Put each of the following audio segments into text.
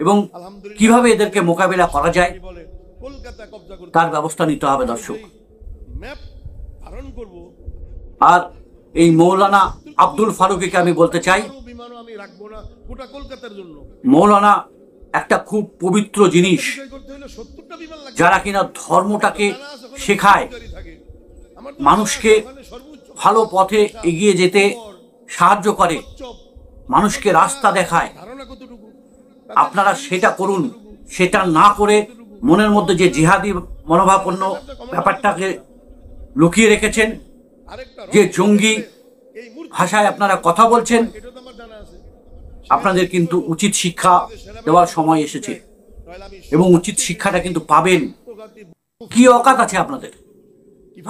এবং কিভাবে এদেরকে মোকাবিলা করা যায় তার ব্যবস্থা নিতে হবে দর্শক। আর এই মৌলানা আব্দুল ফারুকীকে আমি বলতে চাই, মৌলানা একটা খুব পবিত্র জিনিস, যারা কিনা ধর্মটাকে শেখায়, মানুষকে ভালো পথে এগিয়ে যেতে সাহায্য করে, মানুষকে রাস্তা দেখায়। আপনারা সেটা করুন। সেটা না করে মনের মধ্যে যে জিহাদি মনোভাবাপন্ন ব্যাপারটাকে লুকিয়ে রেখেছেন, যে জঙ্গি ভাষায় আপনারা কথা বলছেন, আপনাদের কিন্তু উচিত শিক্ষা দেওয়ার সময় এসেছে এবং উচিত শিক্ষাটা কিন্তু পাবেন। কি অকাত আছে আপনাদের?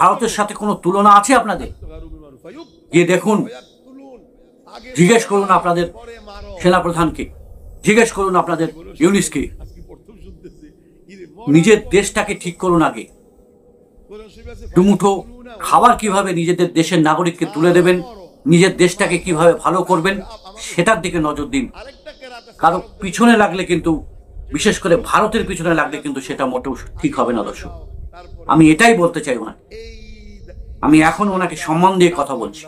ভারতের সাথে কোনো তুলনা আছে আপনাদের? গিয়ে দেখুন, জিজ্ঞেস করুন আপনাদের সেনাপ্রধানকে, জিজ্ঞেস করুন আপনাদের ইউনিসকে। নিজের দেশটাকে ঠিক করুন আগে। দুমুঠো খাবার কিভাবে নিজেদের দেশের নাগরিককে তুলে দেবেন, নিজের দেশটাকে কিভাবে ভালো করবেন, সেটার দিকে নজর দিন। কারো পিছনে লাগলে কিন্তু, বিশেষ করে ভারতের পিছনে লাগলে কিন্তু সেটা মোটেও ঠিক হবে না দর্শক। আমি এটাই বলতে চাই ওনাকে। আমি এখন ওনাকে সম্মান দিয়ে কথা বলছি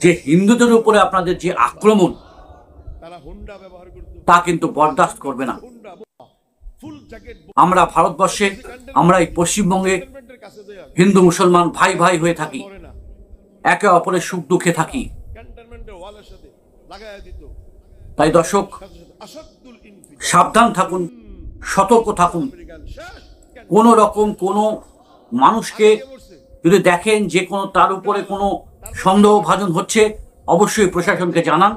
যে হিন্দুদের উপরে আপনাদের যে আক্রমণ, তা কিন্তু বরদাস্ত করবে না। আমরা ভারতবর্ষে, আমরা এই পশ্চিমবঙ্গে হিন্দু মুসলমান ভাই ভাই হয়ে থাকি, একে অপরের সুখ দুঃখে থাকি। তাই দর্শক, সাবধান থাকুন, সতর্ক থাকুন। কোন রকম কোনো মানুষকে যদি দেখেন যে কোনো তার উপরে কোনো সন্দেহভাজন হচ্ছে, অবশ্যই প্রশাসনকে জানান।